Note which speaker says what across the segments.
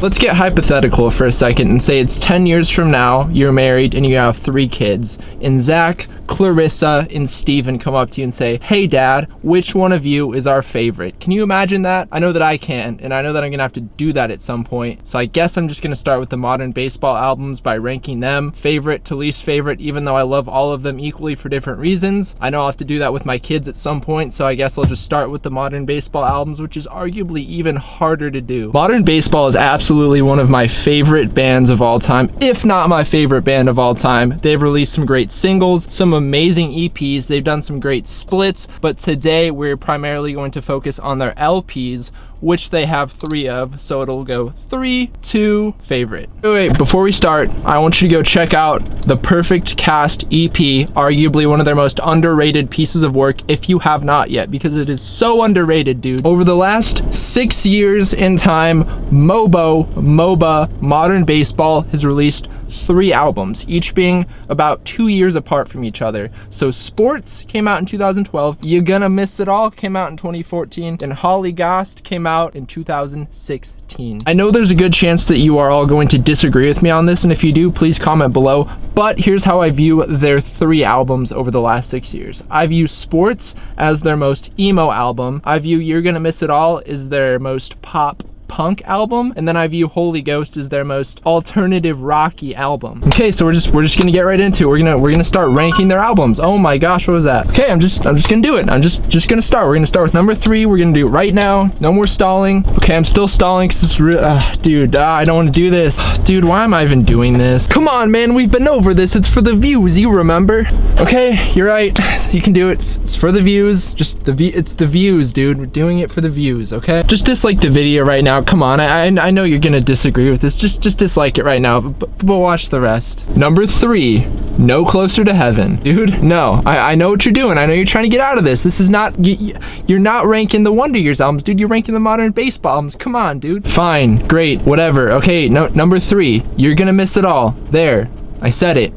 Speaker 1: Let's get hypothetical for a second and say it's 10 years from now, you're married and you have 3 kids, and Zach, Clarissa, and Steven come up to you and say, hey dad, which one of you is our favorite? Can you imagine that? I know that I can, and I know that I'm gonna have to do that at some point. So I guess I'm just gonna start with the modern baseball albums by ranking them favorite to least favorite, even though I love all of them equally for different reasons. I know I'll have to do that with my kids at some point, so I guess I'll just start with the modern baseball albums, which is arguably even harder to do. Modern baseball is absolutely one of my favorite bands of all time, if not my favorite band of all time. They've released some great singles, some amazing EPs, they've done some great splits, but today we're primarily going to focus on their LPs, which they have 3 of, so it'll go 3, 2, favorite. Wait, before we start, I want you to go check out the Perfect Cast EP, arguably one of their most underrated pieces of work, if you have not yet, because it is so underrated, dude. Over the last 6 years in time, MoBa, Modern Baseball, has released 3 albums, each being about 2 years apart from each other. So Sports came out in 2012, You Gonna Miss It All came out in 2014, and Hollygost came out in 2016. I know there's a good chance that you are all going to disagree with me on this, and if you do, please comment below, but here's how I view their 3 albums over the last 6 years. I view Sports as their most emo album, I view You're Gonna Miss It All as their most pop punk album, and then I view Holy Ghost as their most alternative rocky album. Okay, so we're just gonna get right into it. We're gonna start ranking their albums. Oh my gosh, what was that? Okay, I'm just gonna do it. I'm just gonna start. We're gonna start with number 3. We're gonna do it right now. No more stalling. Okay, I'm still stalling because it's real. Dude, I don't want to do this. Dude, why am I even doing this? Come on, man, we've been over this. It's for the views, you remember? Okay, you're right. You can do it. It's for the views. Just it's the views, dude. We're doing it for the views, okay? Just dislike the video right now. Come on, I know you're gonna disagree with this. Just dislike it right now, but watch the rest. Number 3, No Closer to Heaven. Dude, no, I know what you're doing. I know you're trying to get out of this. This is not, you're not ranking the Wonder Years albums, dude. You're ranking the modern baseball albums. Come on, dude. Fine, great, whatever. Okay, no, number 3, You're Gonna Miss It All. There, I said it.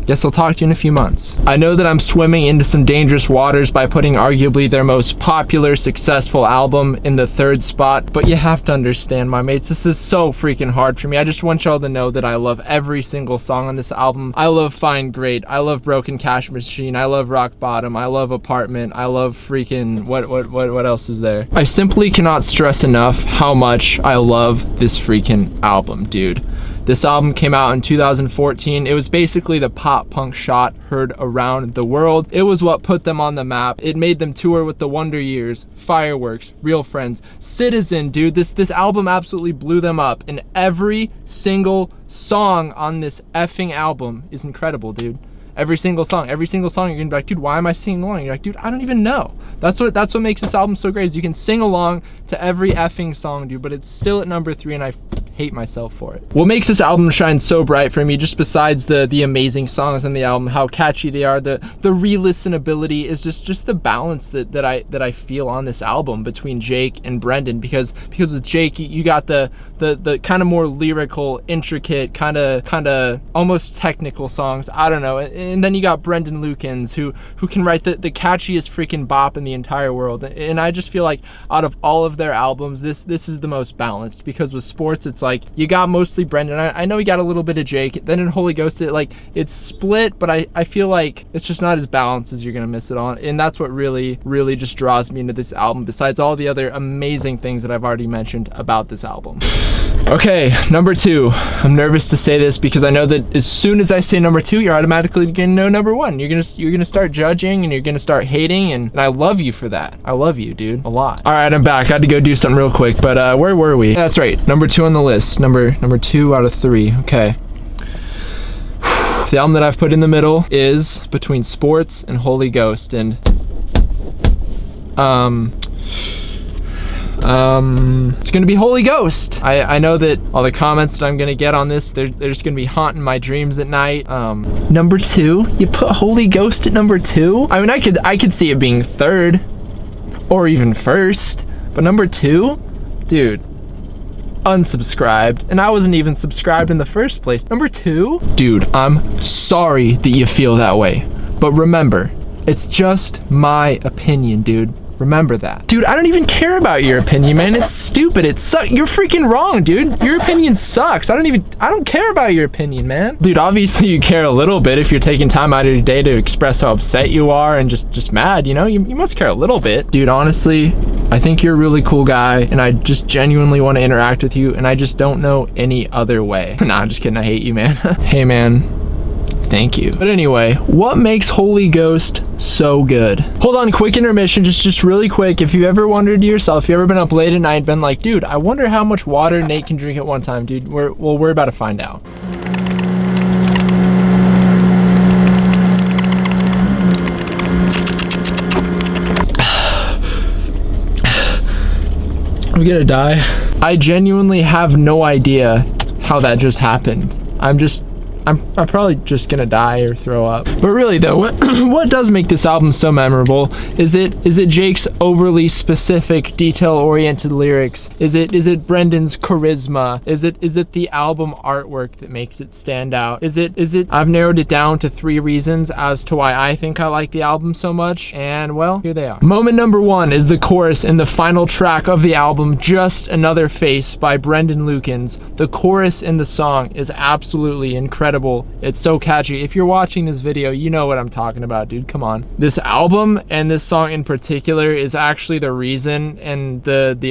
Speaker 1: Guess I'll talk to you in a few months. I know that I'm swimming into some dangerous waters by putting arguably their most popular, successful album in the 3rd spot, but you have to understand, my mates, this is so freaking hard for me. I just want y'all to know that I love every single song on this album. I love Fine Great, I love Broken Cash Machine, I love Rock Bottom, I love Apartment, I love freaking, what else is there? I simply cannot stress enough how much I love this freaking album, dude. This album came out in 2014. It was basically the pop punk shot heard around the world. It was what put them on the map. It made them tour with the Wonder Years, Fireworks, Real Friends, Citizen, dude. This album absolutely blew them up, and every single song on this effing album is incredible, dude. Every single song, you're gonna be like, dude, why am I singing along? You're like, dude, I don't even know. That's what makes this album so great, is you can sing along to every effing song, dude, but it's still at number 3, and I hate myself for it. What makes this album shine so bright for me, just besides the amazing songs on the album, how catchy they are, the re-listenability, is just the balance that I feel on this album between Jake and Brendan, because with Jake, you got the kind of more lyrical, intricate, kind of almost technical songs, I don't know, and then you got Brendan Lukens, who can write the catchiest freaking bop in the entire world, and I just feel like out of all of their albums, this is the most balanced, because with Sports, it's like you got mostly Brendan. I know you got a little bit of Jake, then in Holy Ghost, it's split, but I feel like it's just not as balanced as You're Gonna Miss It All, and that's what really just draws me into this album, besides all the other amazing things that I've already mentioned about this album. Okay, number 2. I'm nervous to say this because I know that as soon as I say number 2, you're automatically gonna know number 1. You're gonna start judging, and you're gonna start hating, and I love you for that. I love you, dude, a lot. All right, I'm back. I had to go do something real quick, but where were we? That's right, number 2 on the list. Number 2 out of 3. Okay. The album that I've put in the middle is between Sports and Holy Ghost, and it's gonna be Holy Ghost. I know that all the comments that I'm gonna get on this, they're just gonna be haunting my dreams at night. Number 2, you put Holy Ghost at number 2? I mean, I could see it being 3rd or even 1st, but number 2, dude, unsubscribed, and I wasn't even subscribed in the first place. Number 2, dude, I'm sorry that you feel that way, but remember, it's just my opinion, dude. Remember that. Dude, I don't even care about your opinion, man. It's stupid. It sucks. You're freaking wrong, dude. Your opinion sucks. I don't care about your opinion, man. Dude, obviously you care a little bit if you're taking time out of your day to express how upset you are and just mad, you know? You must care a little bit. Dude, honestly, I think you're a really cool guy, and I just genuinely want to interact with you, and I just don't know any other way. Nah, I'm just kidding. I hate you, man. Hey, man. Thank you. But anyway, what makes Holy Ghost so good? Hold on, quick intermission, just really quick. If you ever wondered to yourself, if you ever been up late at night, been like, dude, I wonder how much water Nate can drink at one time, dude. We're about to find out. I'm gonna die. I genuinely have no idea how that just happened. I'm probably just gonna die or throw up. But really though, what does make this album so memorable? Is it Jake's overly specific, detail-oriented lyrics? Is it Brendan's charisma? Is it the album artwork that makes it stand out? Is it I've narrowed it down to 3 reasons as to why I think I like the album so much, and well, here they are. Moment number 1 is the chorus in the final track of the album, Just Another Face by Brendan Lukens. The chorus in the song is absolutely incredible. It's so catchy. If you're watching this video, you know what I'm talking about, dude. Come on. This album and this song in particular is actually the reason, and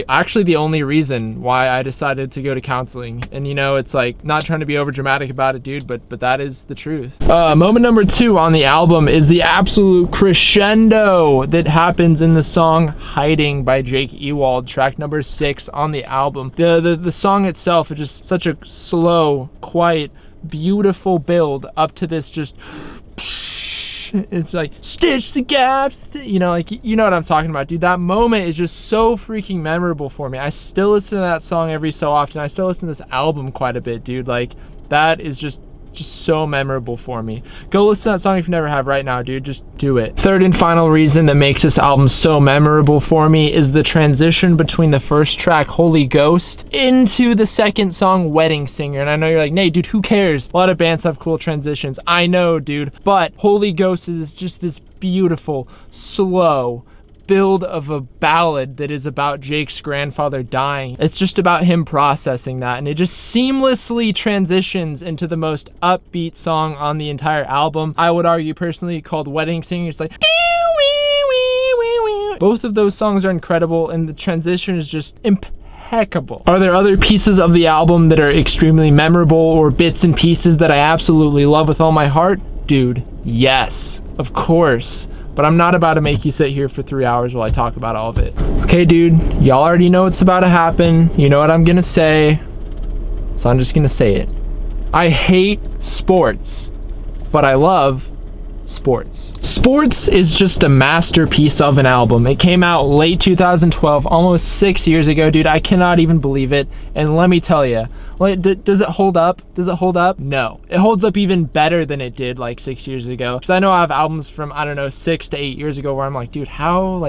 Speaker 1: actually the only reason why I decided to go to counseling. And you know, it's like, not trying to be over dramatic about it, dude, but that is the truth. Moment number 2 on the album is the absolute crescendo that happens in the song Hiding by Jake Ewald, track number 6 on the album. The song itself is just such a slow, quiet, beautiful build up to this just it's like stitch the gaps, you know, like, you know what I'm talking about, dude. That moment is just so freaking memorable for me. I still listen to that song every so often. I still listen to this album quite a bit, dude. Like, that is just so memorable for me. Go listen to that song if you never have right now, dude. Just do it. Third and final reason that makes this album so memorable for me is the transition between the first track, Holy Ghost, into the second song, Wedding Singer. And I know you're like, Nate, dude, who cares? A lot of bands have cool transitions. I know, dude. But Holy Ghost is just this beautiful, slow build of a ballad that is about Jake's grandfather dying. It's just about him processing that, and it just seamlessly transitions into the most upbeat song on the entire album. I would argue personally called Wedding Singer. It's like both of those songs are incredible, and the transition is just impeccable. Are there other pieces of the album that are extremely memorable, or bits and pieces that I absolutely love with all my heart? Dude, yes, of course. But I'm not about to make you sit here for 3 hours while I talk about all of it. Okay, dude, y'all already know what's about to happen. You know what I'm gonna say, so I'm just gonna say it. I hate sports, but I love sports. Sports is just a masterpiece of an album. It came out late 2012, almost 6 years ago, dude. I cannot even believe it. And let me tell you, does it hold up? Does it hold up? No. It holds up even better than it did like 6 years ago. Because I know I have albums from, I don't know, 6 to 8 years ago where I'm like, dude, how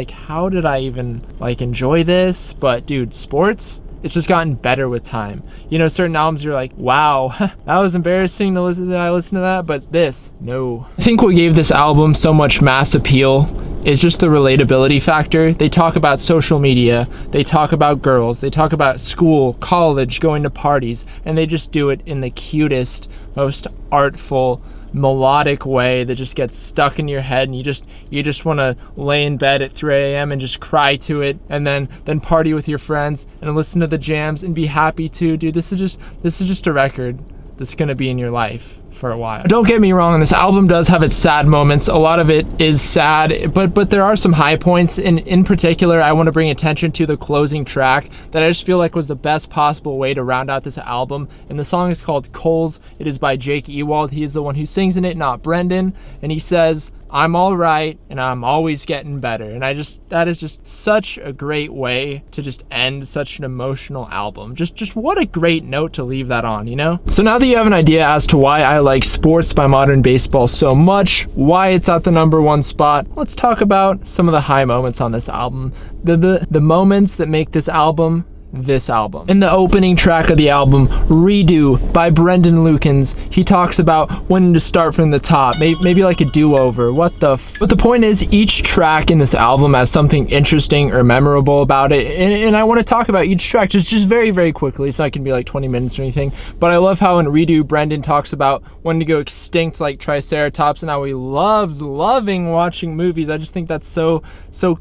Speaker 1: did I even enjoy this? But dude, sports, it's just gotten better with time. You know, certain albums you're like, wow, that was embarrassing to listen to that. I listened to that, but this, no. I think what gave this album so much mass appeal is just the relatability factor. They talk about social media, they talk about girls, they talk about school, college, going to parties, and they just do it in the cutest, most artful, melodic way that just gets stuck in your head, and you just want to lay in bed at 3 a.m. and just cry to it, and then party with your friends and listen to the jams and be happy too, dude. This is just a record that's gonna be in your life for a while. Don't get me wrong, this album does have its sad moments. A lot of it is sad, but there are some high points. In particular, I want to bring attention to the closing track that I just feel like was the best possible way to round out this album. And the song is called Coals. It is by Jake Ewald. He is the one who sings in it, not Brendan. And he says, "I'm all right, and I'm always getting better." And that is just such a great way to just end such an emotional album. Just what a great note to leave that on, you know? So now that you have an idea as to why I like Sports by Modern Baseball so much, why it's at the #1 spot, let's talk about some of the high moments on this album. The moments that make this album this album. In the opening track of the album, Redo by Brendan Lukens, he talks about when to start from the top, maybe like a do-over. What the But the point is, each track in this album has something interesting or memorable about it, and I want to talk about each track just very, very quickly. It's not gonna be like 20 minutes or anything, but I love how in Redo, Brendan talks about when to go extinct like Triceratops, and how he loving watching movies. I just think that's so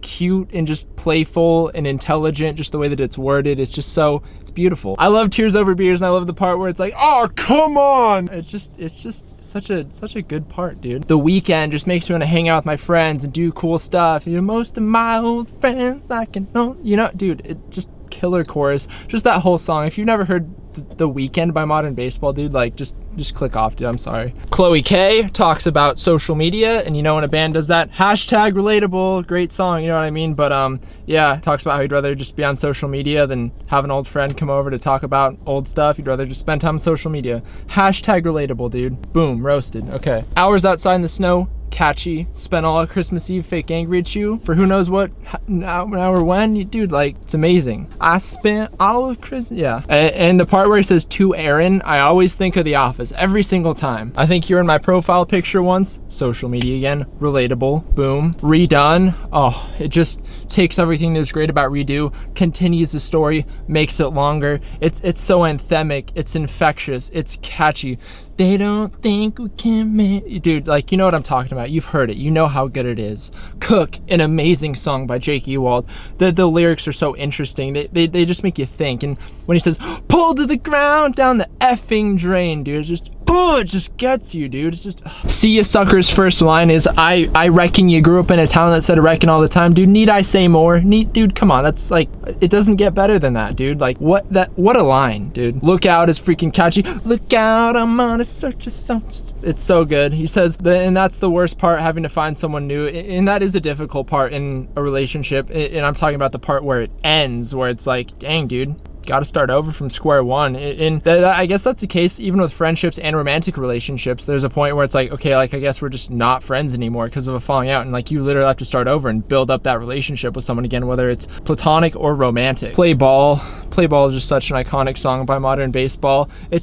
Speaker 1: cute and just playful and intelligent, just the way that it's worded. It's just it's beautiful. I love Tears Over Beers, and I love the part where it's like, oh, come on. It's just such a good part, dude. The Weekend just makes me want to hang out with my friends and do cool stuff. You know, most of my old friends I can know. You know, dude, it just killer chorus. Just that whole song. If you've never heard The Weekend by Modern Baseball, dude, like just click off, dude. I'm sorry. Chloe K talks about social media, and you know when a band does that, hashtag relatable, great song, you know what I mean? But yeah, talks about how he'd rather just be on social media than have an old friend come over to talk about old stuff. He'd rather just spend time on social media. Hashtag relatable, dude. Boom, roasted. Okay. Hours Outside in the Snow, catchy. Spent all of Christmas Eve fake angry at you for who knows what now or when. Dude, like, it's amazing. I spent all of Christmas, yeah. And the part where he says to Aaron, I always think of The Office every single time. I think you're in my profile picture once. Social media again. Relatable. Boom. Redone. Oh, it just takes everything that's great about Redo, continues the story, makes it longer. It's so anthemic, it's infectious, it's catchy. They don't think we can make... Dude, like, you know what I'm talking about. You've heard it. You know how good it is. Cook, an amazing song by Jake Ewald. The lyrics are so interesting. They just make you think. And when he says, pull to the ground down the effing drain, dude, it's just... Oh, it just gets you, dude. It's just... See Ya Sucker's first line is, I reckon you grew up in a town that said reckon all the time. Dude, need I say more? Dude, come on. That's like... It doesn't get better than that, dude. Like, what a line, dude. Look Out is freaking catchy. Look out, I'm on a search of something. It's so good. He says, and that's the worst part, having to find someone new. And that is a difficult part in a relationship. And I'm talking about the part where it ends, where it's like, dang, dude. Got to start over from square one. And I guess that's the case even with friendships and romantic relationships. There's a point where it's like, okay, like I guess we're just not friends anymore because of a falling out, and like you literally have to start over and build up that relationship with someone again, whether it's platonic or romantic. Play Ball is just such an iconic song by Modern Baseball. It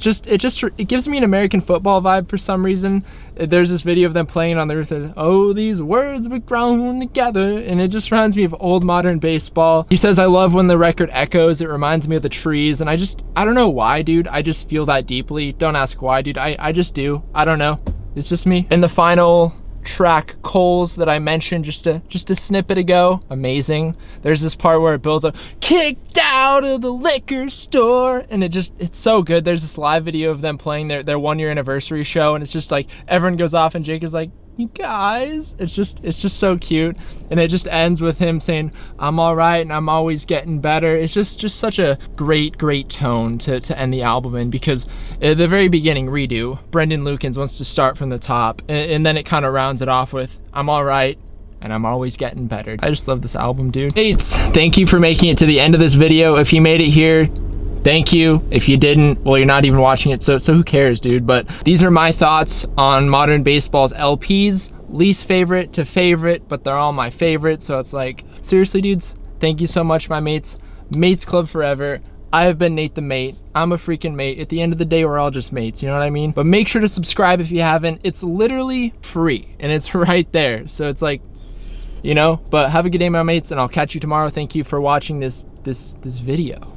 Speaker 1: gives me an American football vibe for some reason. There's this video of them playing on the roof. Oh, these words were grown together, and it just reminds me of old Modern Baseball. He says, I love when the record echoes. It reminds me of the trees, and I don't know why, dude. I just feel that deeply. Don't ask why, dude. I just do. I don't know. It's just me. In the final track, Coles, that I mentioned just a snippet ago, amazing. There's this part where it builds up, kicked out of the liquor store, and it's so good. There's this live video of them playing their 1-year anniversary show, and it's just like everyone goes off and Jake is like, you guys, it's just so cute. And it just ends with him saying, I'm all right and I'm always getting better. It's just such a great tone to end the album in, because at the very beginning, Redo, Brendan Lukens wants to start from the top, and then it kind of rounds it off with, I'm all right and I'm always getting better. I just love this album, dude. Mates, thank you for making it to the end of this video. If you made it here, thank you. If you didn't, well, you're not even watching it, so who cares, dude? But these are my thoughts on Modern Baseball's LPs, least favorite to favorite, but they're all my favorites. So it's like, seriously, dudes, thank you so much, my mates. Mates Club forever. I have been Nate the Mate. I'm a freaking mate. At the end of the day, we're all just mates, you know what I mean? But make sure to subscribe if you haven't. It's literally free, and it's right there. So it's like, you know, but have a good day, my mates, and I'll catch you tomorrow. Thank you for watching this video.